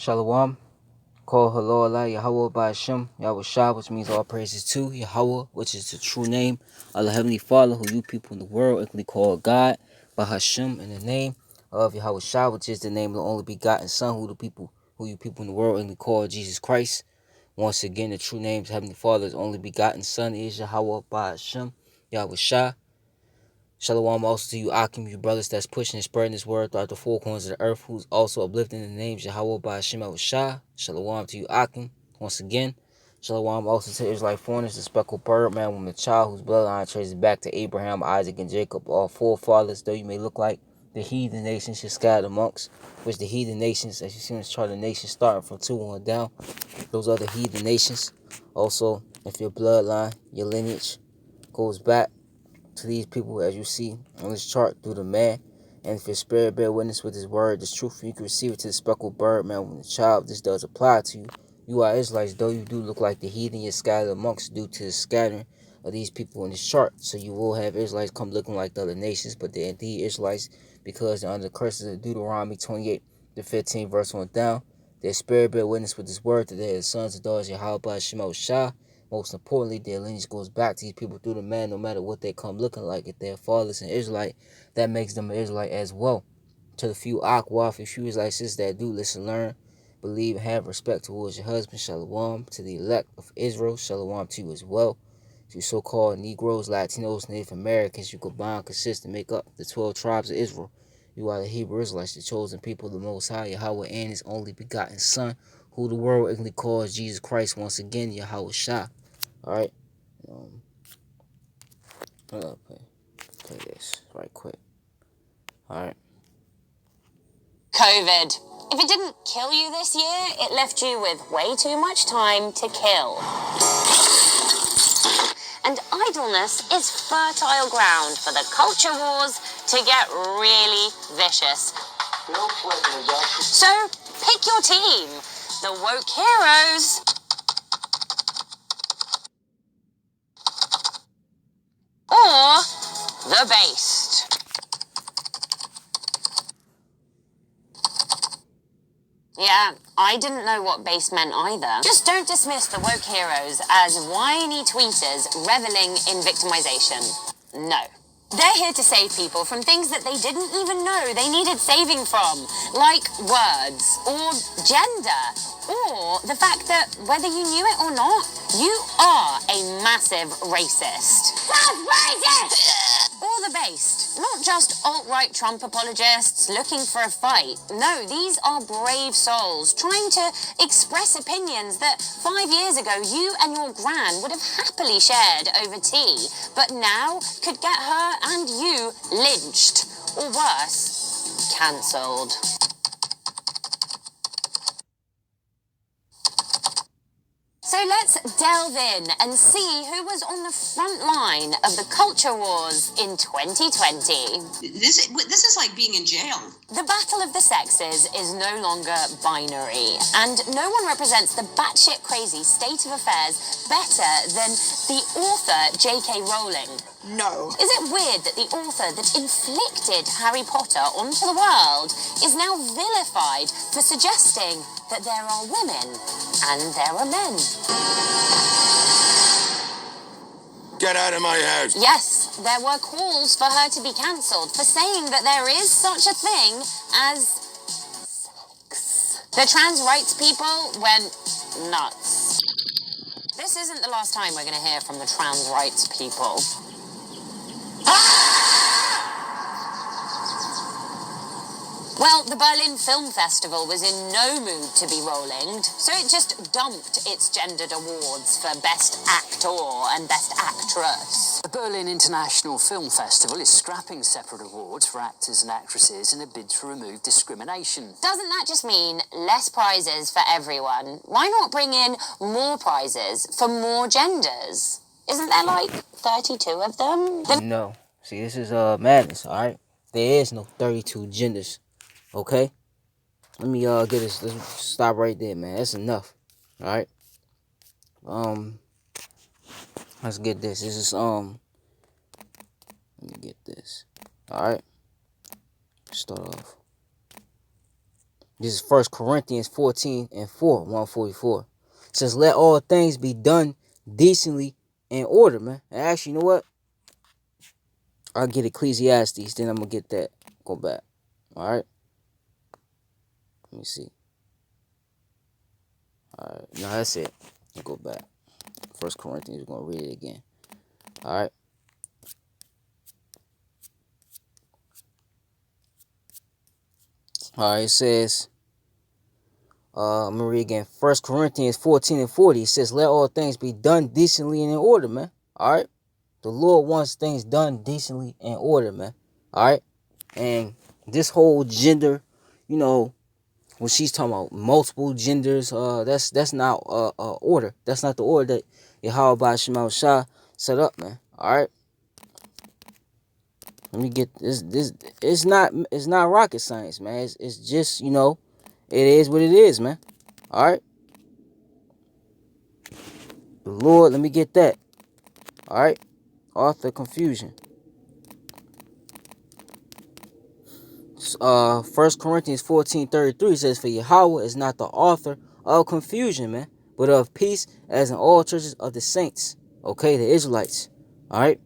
Shalom. Call hello Allah Yahweh by Hashem Yahweh Shah, which means all praises to Yahweh, which is the true name of the Heavenly Father, who you people in the world equally call God, by Hashem in the name of Yahweh Shah, which is the name of the only begotten Son, who you people in the world equally call Jesus Christ. Once again, the true name of the Heavenly Father's only begotten Son is Yahweh by Hashem Yahweh Shah. Shalom also to you, Akim, you brothers that's pushing and spreading this word throughout the four corners of the earth, who's also uplifting the names Yahweh by Hashem Shah. Shalom to you, Akim, once again. Shalom also to Israelite foreigners, the speckled bird, man, woman, child, whose bloodline traces back to Abraham, Isaac, and Jacob, all forefathers, though you may look like the heathen nations should scatter amongst, which the heathen nations, as you see in this chart, the nations starting from 2 on down, those are the heathen nations. Also, if your bloodline, your lineage goes back to these people, as you see on this chart, through the man, and if your spirit bear witness with his word, this truth, you can receive it to the speckled bird, man, when the child, this does apply to you. You are Israelites, though you do look like the heathen, you're scattered amongst due to the scattering of these people in this chart. So you will have Israelites come looking like the other nations, but they're indeed Israelites because they're under the curses of Deuteronomy 28, the 15 verse on down. Their spirit bear witness with this word that they are the sons and daughters of Yahweh Shema Shah. Most importantly, their lineage goes back to these people through the man, no matter what they come looking like. If they're fathers and Israelite, that makes them an Israelite as well. To the few Aqua, a few Israelites that do listen, learn, believe, and have respect towards your husband, Shalom. To the elect of Israel, Shalom to you as well. To so-called Negroes, Latinos, Native Americans, you combine, consist, and make up the 12 tribes of Israel. You are the Hebrew Israelites, the chosen people of the Most High, Yahweh, and His only begotten Son, who the world ignorantly calls Jesus Christ, once again, Yahweh Shah. Alright, play this right quick. Alright. COVID. If it didn't kill you this year, it left you with way too much time to kill. And idleness is fertile ground for the culture wars to get really vicious. So pick your team, the woke heroes or the based. Yeah, I didn't know what base meant either. Just don't dismiss the woke heroes as whiny tweeters reveling in victimization. No. They're here to save people from things that they didn't even know they needed saving from, like words, or gender, or the fact that, whether you knew it or not, you are a massive racist. That's racist! Or the based. Not just alt-right Trump apologists looking for a fight. No, these are brave souls trying to express opinions that 5 years ago you and your gran would have happily shared over tea, but now could get her and you lynched, or worse, cancelled. So let's delve in and see who was on the front line of the culture wars in 2020. This is like being in jail. The battle of the sexes is no longer binary, and no one represents the batshit crazy state of affairs better than the author J.K. Rowling. No. Is it weird that the author that inflicted Harry Potter onto the world is now vilified for suggesting that there are women and there are men? Get out of my house! Yes, there were calls for her to be cancelled for saying that there is such a thing as sex. The trans rights people went nuts. This isn't the last time we're going to hear from the trans rights people. Well, the Berlin Film Festival was in no mood to be rollinged, so it just dumped its gendered awards for Best Actor and Best Actress. The Berlin International Film Festival is scrapping separate awards for actors and actresses in a bid to remove discrimination. Doesn't that just mean less prizes for everyone? Why not bring in more prizes for more genders? Isn't there like 32 of them? No. See, this is madness, alright? There is no 32 genders. Okay? Let me get this. Let's stop right there, man. That's enough. Alright? Let's get this. This is let me get this. Alright? Start off. This is 1 Corinthians 14 and 4, 144. It says, let all things be done decently in order, man. And actually, you know what? I'll get Ecclesiastes, then I'm going to get that. Go back. All right? Let me see. All right. No, that's it. I'll go back. 1 Corinthians, we're going to read it again. All right? All right, it says, I'm going to read again. 1 Corinthians 14 and 40. It says, let all things be done decently and in order, man. All right? The Lord wants things done decently and in order, man. All right? And this whole gender, you know, when she's talking about multiple genders, that's not order. That's not the order that Yahweh Ba'Shem Shah set up, man. All right? Let me get this. It's not rocket science, man. It's just, you know, it is what it is, man. All right. The Lord, let me get that. All right. Author confusion. 1 Corinthians 14:33 says, for Yahweh is not the author of confusion, man, but of peace, as in all churches of the saints. Okay, the Israelites. All right.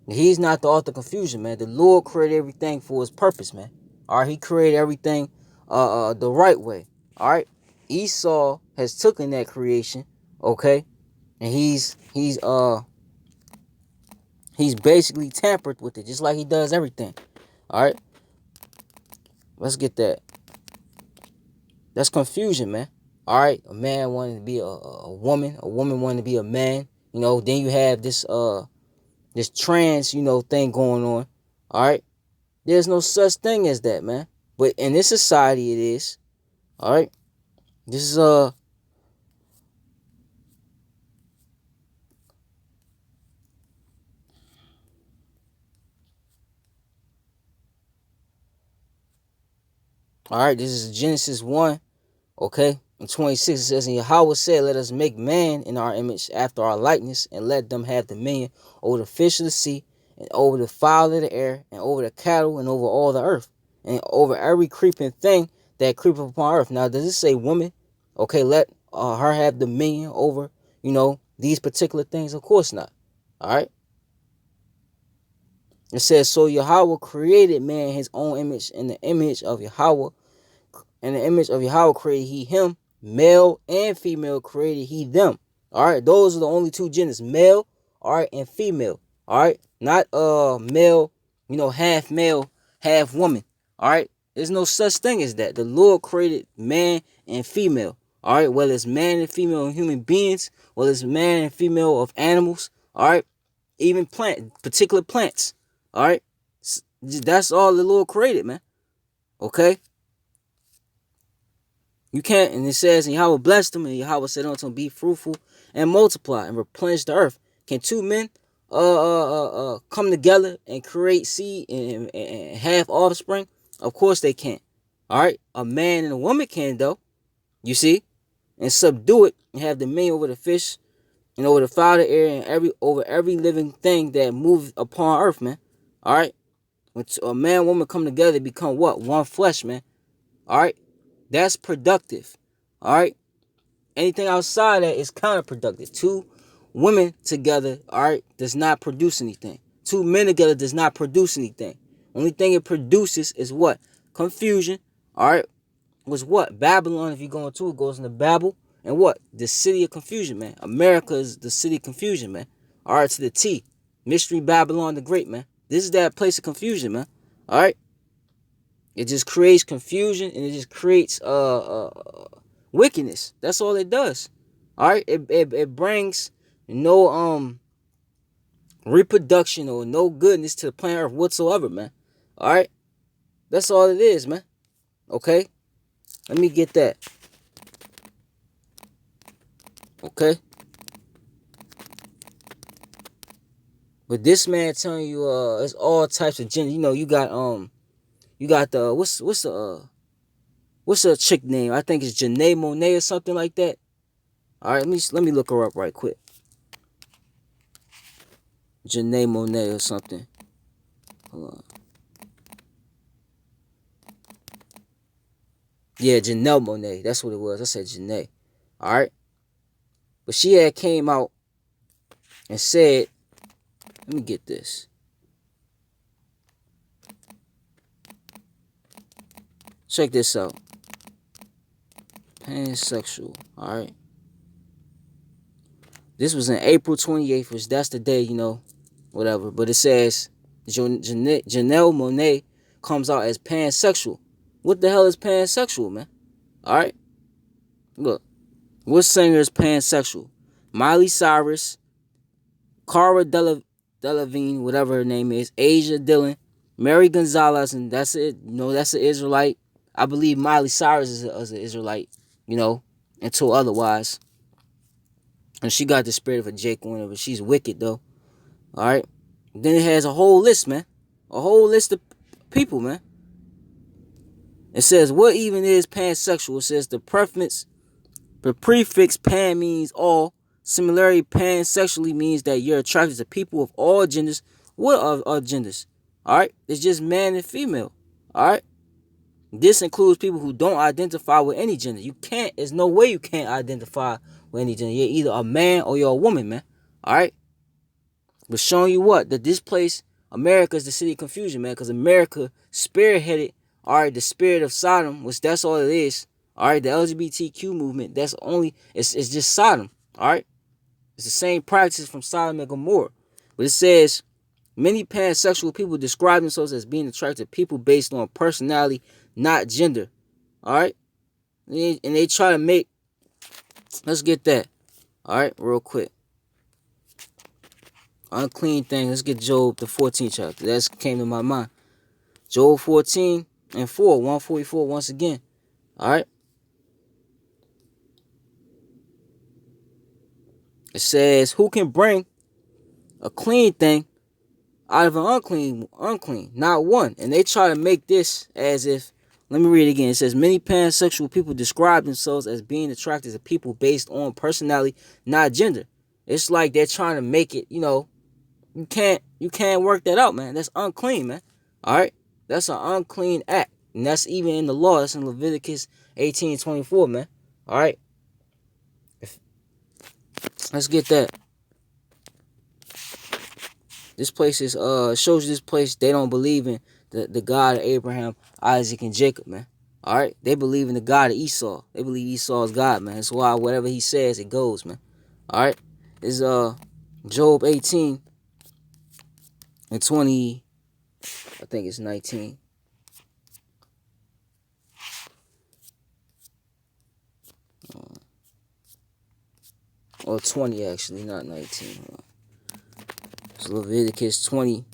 He's not the author of confusion, man. The Lord created everything for his purpose, man. All right, he created everything the right way. All right. Esau has taken that creation, okay, and he's basically tampered with it, just like he does everything. All right. Let's get that. That's confusion, man. All right. A man wanting to be a woman wanting to be a man. You know, then you have this trans, you know, thing going on. All right. There's no such thing as that, man. But in this society, it is. All right. This is all right. This is Genesis 1. Okay. In 26, it says, and Yahweh said, let us make man in our image after our likeness, and let them have dominion over the fish of the sea, and over the fowl of the air, and over the cattle, and over all the earth, and over every creeping thing that creepeth upon earth. Now, does it say woman? Okay, let her have dominion over, you know, these particular things? Of course not. All right. It says, so Yahweh created man in his own image, in the image of Yahweh. In the image of Yahweh created he him, male and female created he them. All right, those are the only two genders, male, all right, and female. All right, not male, you know, half male, half woman. All right, there's no such thing as that. The Lord created man and female. All right, whether it's man and female of human beings, whether it's man and female of animals. All right, even particular plants. All right, that's all the Lord created, man. Okay. You can't, and it says, and Yahweh blessed them, and Yahweh said unto them, be fruitful and multiply and replenish the earth. Can two men come together and create seed and have offspring? Of course they can't. All right, a man and a woman can, though. You see, and subdue it and have dominion over the fish and over the fowl of the air and over every living thing that moves upon earth, man. All right, when a man and woman come together, they become what? One flesh, man. All right. That's productive. All right. Anything outside that is counterproductive. Two women together, all right, does not produce anything. Two men together does not produce anything. Only thing it produces is what? Confusion. All right. Was what? Babylon, if you go into it, goes into Babel. And what? The city of confusion, man. America is the city of confusion, man. All right, to the T. Mystery Babylon the Great, man. This is that place of confusion, man. All right. It just creates confusion and it just creates wickedness. That's all it does. All right. It brings no reproduction or no goodness to the planet Earth whatsoever, man. All right. That's all it is, man. Okay. Let me get that. Okay. But this man telling you it's all types of gender. You know, you got the what's a chick name? I think it's Janae Monet or something like that. All right, let me look her up right quick. Janae Monet or something. Hold on. Yeah, Janelle Monáe. That's what it was. I said Janae. All right. But she had came out and said, let me get this. Check this out. Pansexual. All right. This was in April 28th, which that's the day, whatever. But it says Janelle Monáe comes out as pansexual. What the hell is pansexual, man? All right. Look. What singer is pansexual? Miley Cyrus, Cara Delevingne, whatever her name is, Asia Dillon, Mary Gonzalez, and that's it. That's an Israelite. I believe Miley Cyrus is an Israelite, until otherwise. And she got the spirit of a Jake on her, but she's wicked, though. All right? Then it has a whole list, man. A whole list of people, man. It says, what even is pansexual? It says the prefix pan means all. Similarly, pansexually means that you're attracted to people of all genders. What are genders? All right? It's just man and female. All right? This includes people who don't identify with any gender. There's no way you can't identify with any gender. You're either a man or you're a woman, man. All right? But showing you what? That this place, America, is the city of confusion, man. Because America spearheaded, all right, the spirit of Sodom, which that's all it is. All right? The LGBTQ movement, it's just Sodom. All right? It's the same practices from Sodom and Gomorrah. But it says, many pansexual people describe themselves as being attracted to people based on personality, not gender. All right? And they try to make... Let's get that. All right? Real quick. Unclean thing. Let's get Job, the 14th chapter. That came to my mind. Job 14 and 4. 144 once again. All right? It says, who can bring a clean thing out of an unclean? Not one. And they try to make this as if, let me read it again. It says, many pansexual people describe themselves as being attracted to people based on personality, not gender. It's like they're trying to make it, you can't work that out, man. That's unclean, man. All right? That's an unclean act. And that's even in the law. That's in Leviticus 18:24, man. All right? Let's get that. This place is shows you this place they don't believe in the God of Abraham, Isaac, and Jacob, man. All right, they believe in the God of Esau. They believe Esau is God, man. That's why whatever he says, it goes, man. All right, is Job 18 and 20. I think it's 19. Or 20 actually, not 19. It's Leviticus 20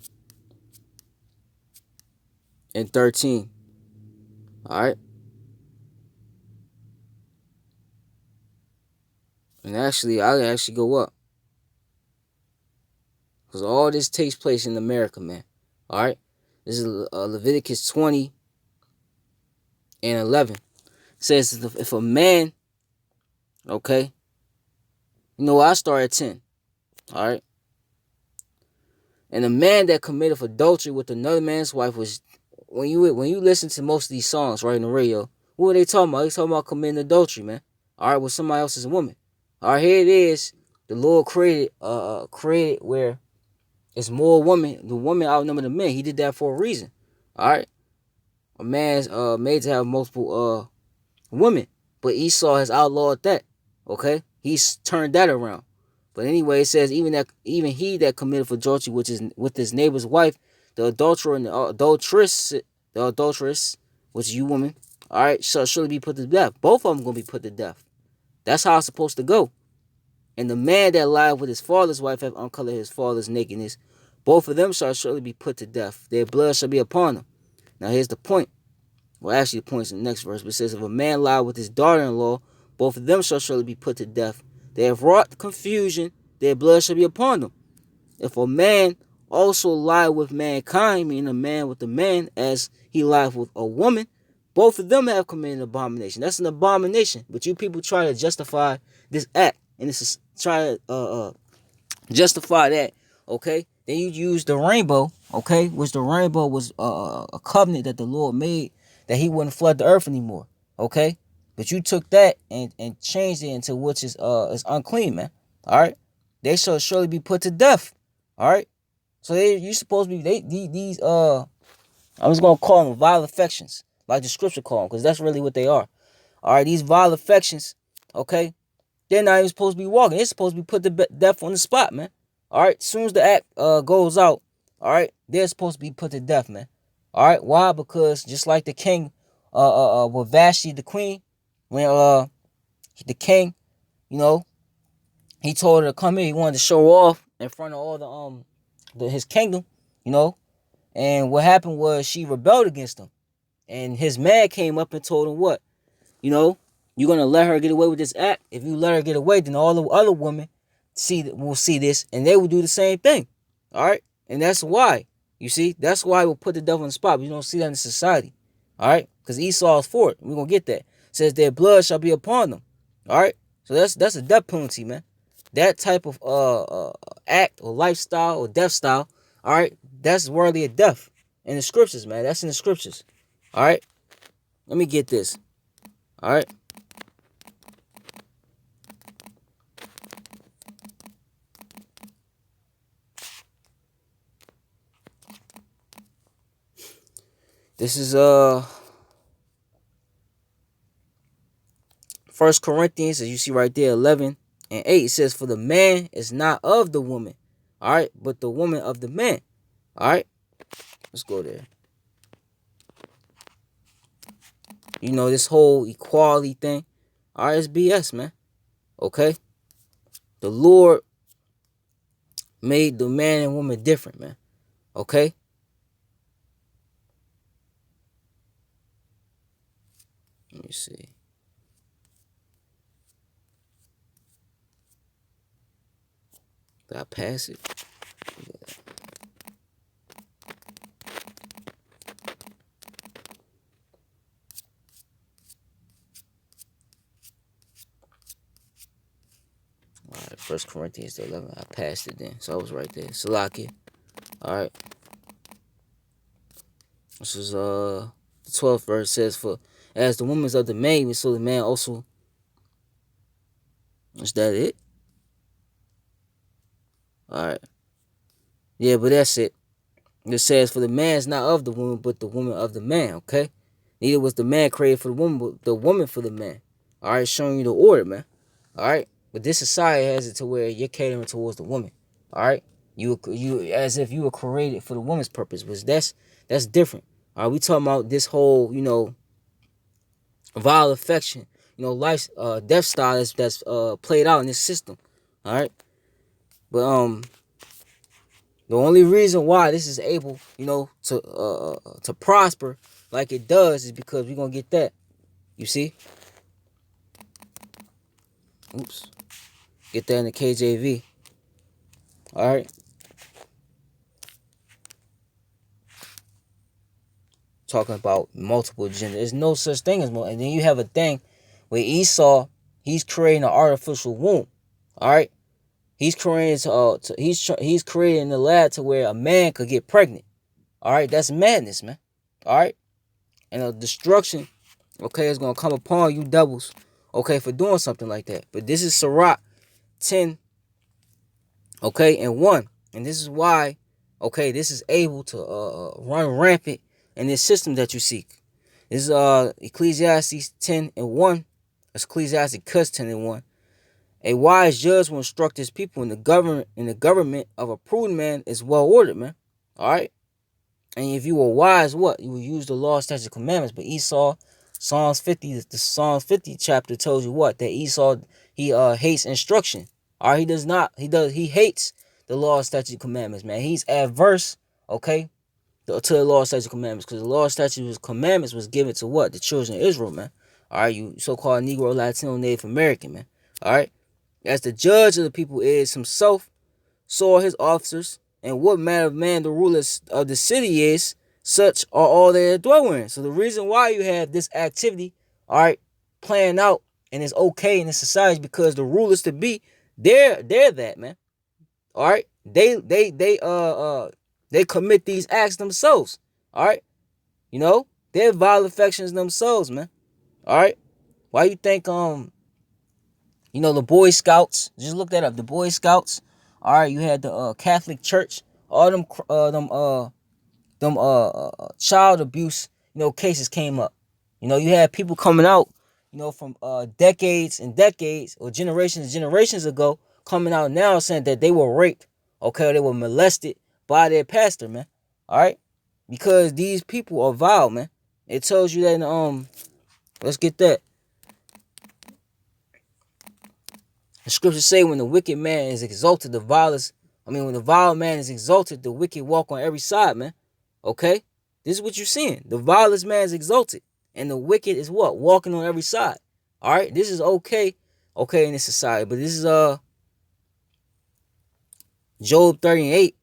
and 13. Alright? And actually, I'll actually go up. Because all this takes place in America, man. Alright? This is Leviticus 20 and 11. It says, if a man, okay, I start at 10. Alright? And a man that committed adultery with another man's wife was, when you listen to most of these songs, right, in the radio, what are they talking about? They talking about committing adultery, man. All right, with somebody else's woman. All right, here it is. The Lord created where it's more women. The women outnumber the men. He did that for a reason. All right. A man's made to have multiple women, but Esau has outlawed that. Okay, he's turned that around. But anyway, it says even he that committed adultery with his neighbor's wife, the adulterer and the adulteress, which is you woman, all right, shall surely be put to death. Both of them gonna be put to death. That's how it's supposed to go. And the man that lied with his father's wife have uncovered his father's nakedness. Both of them shall surely be put to death. Their blood shall be upon them. Now here's the point. Well, actually, the point's in the next verse. But it says, if a man lie with his daughter-in-law, both of them shall surely be put to death. They have wrought confusion, their blood shall be upon them. If a man also lie with mankind, meaning a man with a man, as he lied with a woman, both of them have committed an abomination. That's an abomination. But you people try to justify this act, and this is try to justify that, okay? Then you use the rainbow, okay? Which the rainbow was a covenant that the Lord made, that he wouldn't flood the earth anymore. Okay? But you took that and changed it into which is unclean, man. All right? They shall surely be put to death. All right? So you supposed to be these I'm just gonna call them vile affections, like the scripture call them, because that's really what they are. All right, these vile affections, okay, they're not even supposed to be walking. They're supposed to be put to death on the spot, man. All right, as soon as the act goes out, all right, they're supposed to be put to death, man. All right, why? Because just like the king, with Vashti the queen, when the king, you know, he told her to come here. He wanted to show off in front of all his kingdom, you know. And what happened was she rebelled against him. And his man came up and told him what? You know, you're going to let her get away with this act. If you let her get away, then all the other women will see this and they will do the same thing. All right? And that's why. You see? That's why we'll put the devil on the spot. But you don't see that in society. All right? Because Esau is for it. We're going to get that. It says their blood shall be upon them. All right? So that's a death penalty, man. That type of act or lifestyle or death style, all right, that's worthy of death in the scriptures, man. That's in the scriptures. All right, let me get this. All right, this is 1 Corinthians, as you see right there, 11 and 8. It says, "For the man is not of the woman, all right, but the woman of the man." All right, let's go there. You know, this whole equality thing, all right, it's BS, man. Okay, the Lord made the man and woman different, man. Okay, let me see. Did I pass it? Yeah. All right, 1 Corinthians 11. I passed it then, so I was right there. Salakia. All right. This is the 12th verse says, "For as the woman is of the man, so the man also." Is that it? All right. Yeah, but that's it. It says, "For the man is not of the woman, but the woman of the man." Okay. Neither was the man created for the woman, but the woman for the man. All right, showing you the order, man. All right. But this society has it to where you're catering towards the woman. All right. You as if you were created for the woman's purpose, but that's different. All right. We talking about this whole, you know, vile affection, you know, life, death style that's played out in this system. All right. But the only reason why this is able, you know, to prosper like it does is because we're gonna get that. You see? Oops. Get that in the KJV. All right. Talking about multiple genders. There's no such thing as more. And then you have a thing where Esau, he's creating an artificial womb. All right. He's creating he's creating the lab to where a man could get pregnant. All right. That's madness, man. All right. And a destruction, okay, is gonna come upon you devils, okay, for doing something like that. But this is Sirach 10, okay, and 1. And this is why, okay, this is able to run rampant in this system that you seek. This is Ecclesiastes 10 and 1. That's Ecclesiastes 10 and 1. "A wise judge will instruct his people, in the government of a prudent man is well ordered," man. All right. And if you were wise, what? You will use the law, statutes, and commandments. But Esau, Psalms 50, the Psalms 50 chapter tells you what? That Esau, he hates instruction. All right, he hates the law, statutes, and commandments, man. He's adverse, okay, to the law, statutes, and commandments. Because the law, statutes, and commandments was given to what? The children of Israel, man. All right, you so-called Negro, Latino, Native American, man. All right. As the judge of the people is himself, so are his officers, and what manner of man the rulers of the city is, such are all they dwell in. So the reason why you have this activity, all right, playing out and it's okay in the society is because the rulers to be, they're that, man. All right, they commit these acts themselves. All right, you know, they're vile affections themselves, man. All right. Why you think the Boy Scouts? Just look that up. The Boy Scouts. All right. You had the Catholic Church. All them child abuse cases came up. You had people coming out from decades and decades or generations and generations ago coming out now saying that they were raped, okay, or they were molested by their pastor, man. All right, because these people are vile, man. It tells you that let's get that. The scriptures say when the wicked man is exalted, when the vile man is exalted, the wicked walk on every side, man. Okay? This is what you're seeing. The vilest man is exalted. And the wicked is what? Walking on every side. Alright? This is okay in this society. But this is Job 38.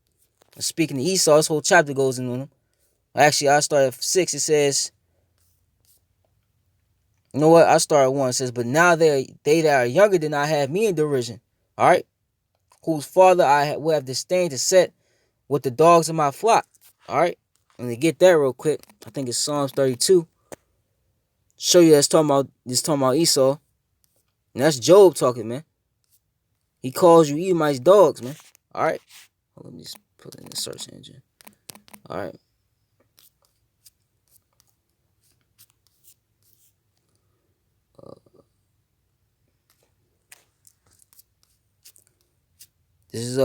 Speaking to Esau, this whole chapter goes in on him. Actually, I start at 6. It says, you know what? I start at 1. It says, but now they that are younger than I have me in derision. Alright? Whose father I will have disdained to set with the dogs of my flock. Alright? And to get that real quick, I think it's Psalms 32. Show you that's talking about Esau. And that's Job talking, man. He calls you Edomites dogs, man. Alright? Let me just put it in the search engine. Alright. This is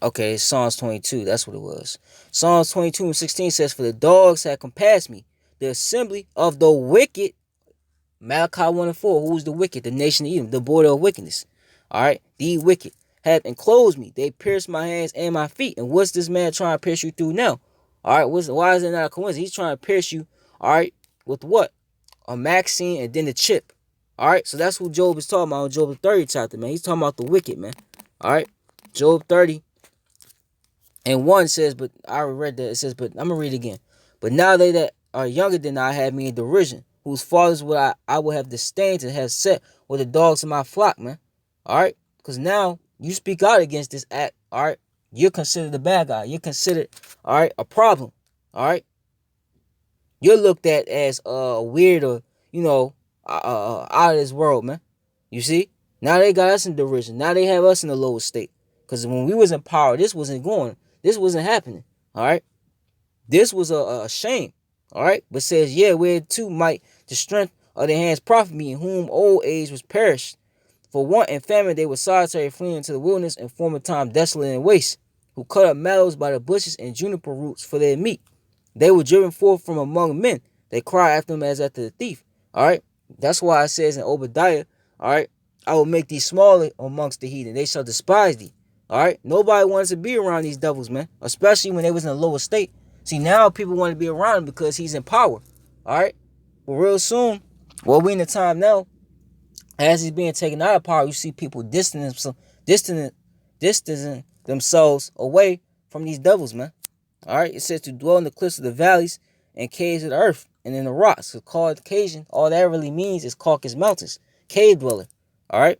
okay, it's Psalms 22. That's what it was. Psalms 22:16 says, for the dogs have compassed me, the assembly of the wicked. Malachi 1:4. Who's the wicked? The nation of Edom, the border of wickedness. Alright, the wicked have enclosed me. They pierced my hands and my feet. And what's this man trying to pierce you through now? Alright, why is it not a coincidence? He's trying to pierce you, alright, with what? A Maxine and then the chip. Alright, so that's who Job is talking about in Job 30 chapter, man. He's talking about the wicked, man. Alright, Job 30 and 1 says, but I already read that. It says, but I'm going to read it again. But now they that are younger than I have me in derision, whose fathers would I will have disdained to have set with the dogs of my flock, man. Alright, because now you speak out against this act, alright. You're considered the bad guy. You're considered, alright, a problem. Alright. You're looked at as weird or, out of this world, man. You see? Now they got us in derision. Now they have us in the lowest state. Because when we was in power, this wasn't happening. Alright? This was a shame. Alright? But says, yeah, where too might the strength of their hands profit me, in whom old age was perished. For want and famine they were solitary, fleeing into the wilderness, in former time desolate and waste, who cut up mallows by the bushes and juniper roots for their meat. They were driven forth from among men. They cry after them as after the thief. Alright? That's why it says in Obadiah, alright, I will make thee smaller amongst the heathen. They shall despise thee. Alright? Nobody wants to be around these devils, man. Especially when they was in a lower state. See, now people want to be around him because he's in power. Alright? But real soon, we in the time now, as he's being taken out of power, you see people distancing themselves away from these devils, man. Alright? It says to dwell in the cliffs of the valleys and caves of the earth and in the rocks. It's called Caucasian. All that really means is Caucasus Mountains. Cave dweller. Alright?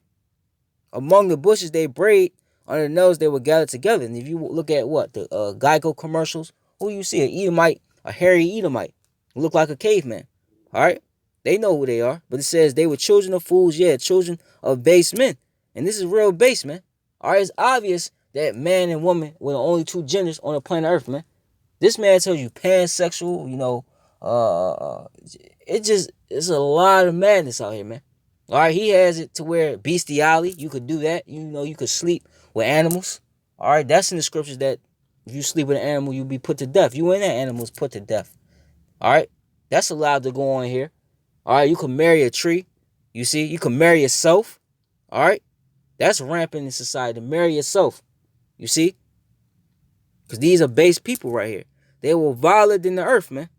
Among the bushes they braid, under the nose they were gathered together. And if you look at the Geico commercials, who you see? An Edomite, a hairy Edomite. Look like a caveman. Alright? They know who they are. But it says they were children of fools, children of base men. And this is real base, man. Alright, it's obvious that man and woman were the only two genders on the planet Earth, man. This man tells you pansexual, it's a lot of madness out here, man. Alright, he has it to where bestiality, you could do that. You could sleep with animals. Alright, that's in the scriptures that if you sleep with an animal, you'll be put to death. You and that animal is put to death. Alright, that's allowed to go on here. Alright, you can marry a tree. You see, you can marry yourself. Alright, that's rampant in society, to marry yourself. You see? Because these are base people right here. They were viler than the earth, man.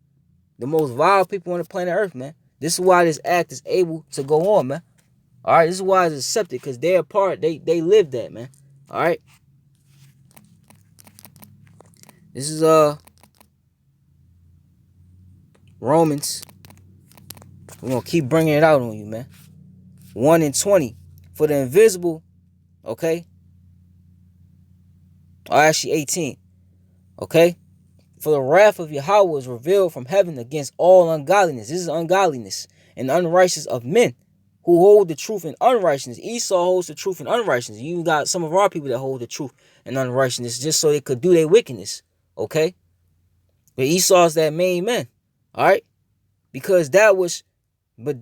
The most vile people on the planet Earth, man. This is why this act is able to go on, man. Alright, this is why it's accepted. Because they're a part, they live that, man. Alright. This is Romans. We're going to keep bringing it out on you, man. 1:20. For the invisible, okay? Or actually 18. Okay? For the wrath of Yahweh is revealed from heaven against all ungodliness. This is ungodliness and unrighteousness of men who hold the truth in unrighteousness. Esau holds the truth in unrighteousness. You got some of our people that hold the truth in unrighteousness just so they could do their wickedness. Okay? But Esau's that main man. Alright? Because that which may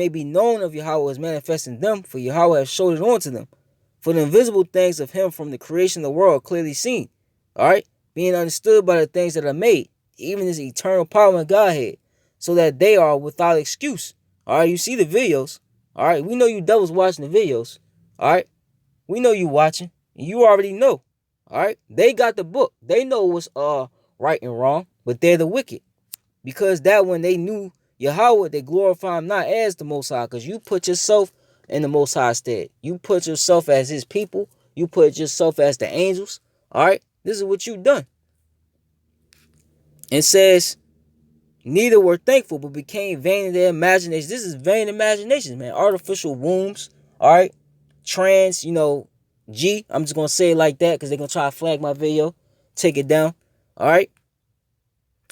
be known of Yahweh is manifest in them, for Yahweh has showed it unto them. For the invisible things of him from the creation of the world are clearly seen. Alright? Being understood by the things that are made, even his eternal power and Godhead, so that they are without excuse. Alright? You see the videos. Alright? We know you devils watching the videos. Alright? We know you watching. And you already know. Alright? They got the book. They know what's right and wrong, but they're the wicked. Because that when they knew Yahweh, they glorify him not as the Most High, because you put yourself in the Most High stead. You put yourself as his people. You put yourself as the angels. Alright? This is what you done. It says, neither were thankful, but became vain in their imagination. This is vain imagination, man. Artificial wombs. Alright? Trans, G. I'm just going to say it like that because they're going to try to flag my video. Take it down. Alright?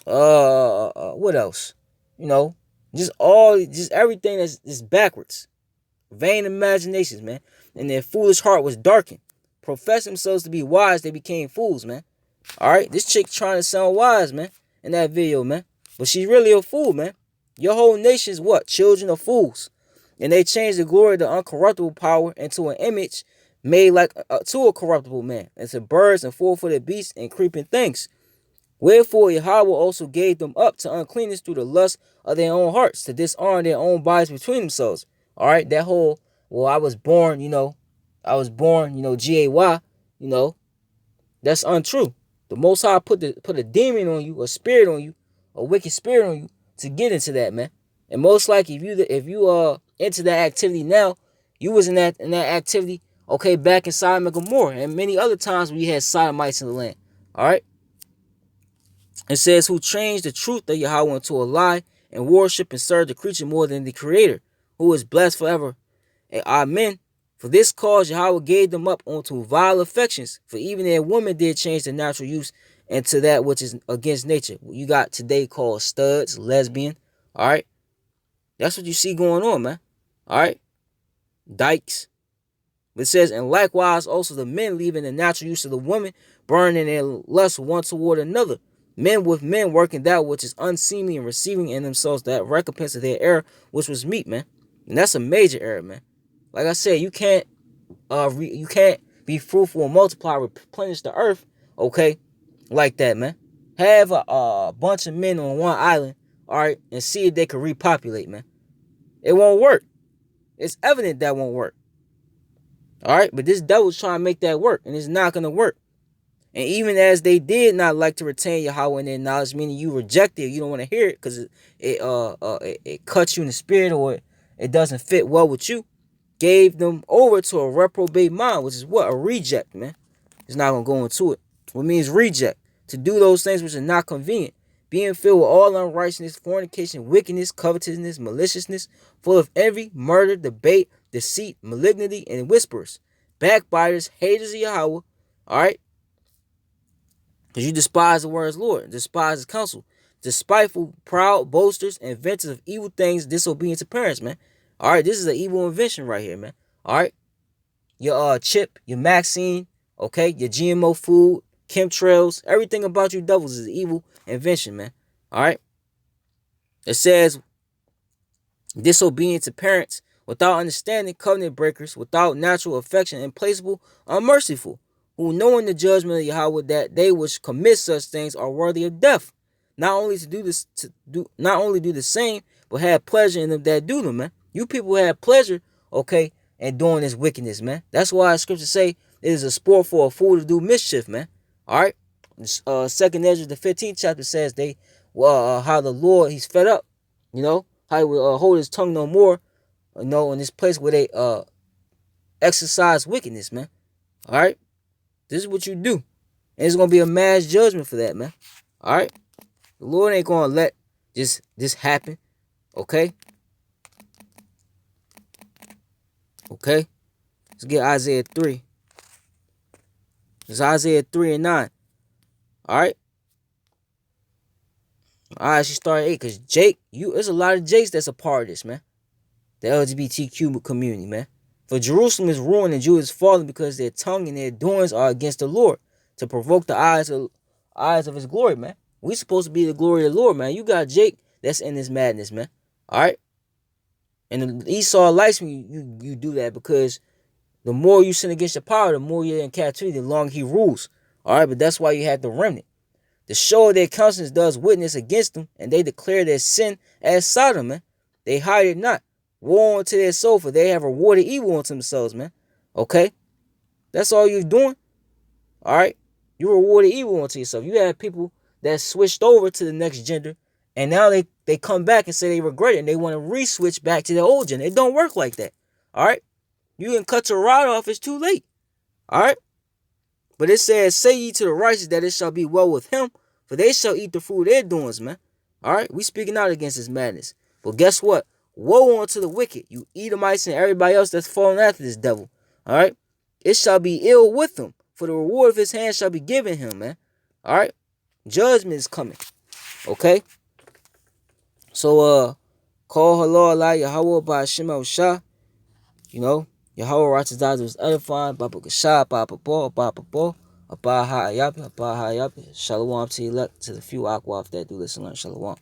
What else? Just everything that's backwards. Vain imaginations, man. And their foolish heart was darkened. Profess themselves to be wise, they became fools, man. Alright? This chick trying to sound wise, man, in that video, man. But she's really a fool, man. Your whole nation is what? Children of fools. And they changed the glory of the uncorruptible power into an image made like to a corruptible man, and to birds and four-footed beasts and creeping things. Wherefore Yahweh also gave them up to uncleanness through the lust of their own hearts, to dishonor their own bodies between themselves. Alright, that whole, I was born, gay, that's untrue. The Most High put a demon on you, a spirit on you, a wicked spirit on you to get into that, man. And most likely, if you into that activity now, you was in that activity, okay, back in Sodom and Gomorrah, and many other times when you had sodomites in the land. Alright? It says, who changed the truth of Yahweh into a lie, and worship and serve the creature more than the Creator, who is blessed forever. And amen. For this cause Yahweh gave them up unto vile affections, for even their women did change the natural use into that which is against nature. You got today called studs, lesbian. Alright? That's what you see going on, man. Alright? Dykes. But it says, and likewise also the men leaving the natural use of the woman, burning their lust one toward another. Men with men working that which is unseemly and receiving in themselves that recompense of their error, which was meat, man. And that's a major error, man. Like I said, you can't be fruitful and multiply, replenish the earth, okay, like that, man. Have a bunch of men on one island, all right, and see if they can repopulate, man. It won't work. It's evident that won't work. All right, but this devil's trying to make that work, and it's not going to work. And even as they did not like to retain Yahweh in their knowledge, meaning you reject it, you don't want to hear it because it cuts you in the spirit, or it doesn't fit well with you, gave them over to a reprobate mind, which is what? A reject, man. It's not going to go into it. What means reject? To do those things which are not convenient. Being filled with all unrighteousness, fornication, wickedness, covetousness, maliciousness, full of envy, murder, debate, deceit, malignity, and whisperers, backbiters, haters of Yahweh. Alright? Because you despise the words Lord, despise his counsel, despiteful, proud, boasters, inventors of evil things, disobedient to parents, man. Alright, this is an evil invention right here, man. Alright? Your chip, your Maxine, okay, your GMO food, chemtrails, everything about you devils is an evil invention, man. Alright? It says, disobedient to parents, without understanding, covenant breakers, without natural affection, implacable, unmerciful, who knowing the judgment of Yahweh that they which commit such things are worthy of death, not only do the same, but have pleasure in them that do them, man. You people have pleasure, okay, in doing this wickedness, man. That's why scriptures say it is a sport for a fool to do mischief, man. All right. 2nd Ezra, the 15th chapter says how the Lord, he's fed up, how he will hold his tongue no more, in this place where they exercise wickedness, man. All right. This is what you do. And it's going to be a mass judgment for that, man. All right. The Lord ain't going to let this happen. Okay. Let's get Isaiah 3. It's Isaiah 3 and 9. Alright? Alright, she started 8. Because Jake, there's a lot of Jakes that's a part of this, man. The LGBTQ community, man. For Jerusalem is ruined and Judah is fallen because their tongue and their doings are against the Lord, to provoke the eyes of his glory, man. We supposed to be the glory of the Lord, man. You got Jake that's in this madness, man. Alright? And Esau likes when you do that, because the more you sin against your power, the more you're in captivity, the longer he rules. Alright, but that's why you have the remnant. The show of their countenance does witness against them, and they declare their sin as Sodom, man. They hide it not. Woe unto their soul, for they have rewarded evil unto themselves, man. Okay? That's all you're doing. Alright? You rewarded evil unto yourself. You have people that switched over to the next gender, and now they come back and say they regret it, and they want to re-switch back to their old gender. It don't work like that. Alright? You can cut your rod off, it's too late. Alright? But it says, say ye to the righteous that it shall be well with him, for they shall eat the fruit of their doings, man. Alright? We speaking out against this madness. But guess what? Woe unto the wicked, you Edomites and everybody else that's falling after this devil. Alright? It shall be ill with him, for the reward of his hand shall be given him, man. Alright? Judgment is coming. Okay? So, call halal Allah Yahweh by Hashem Shah. You know, Yahweh righteous was edifying, Baba Gashah, Baba Bo, Abba Hayabi, Shalom to the few Akwaf that do listen, learn Shalom.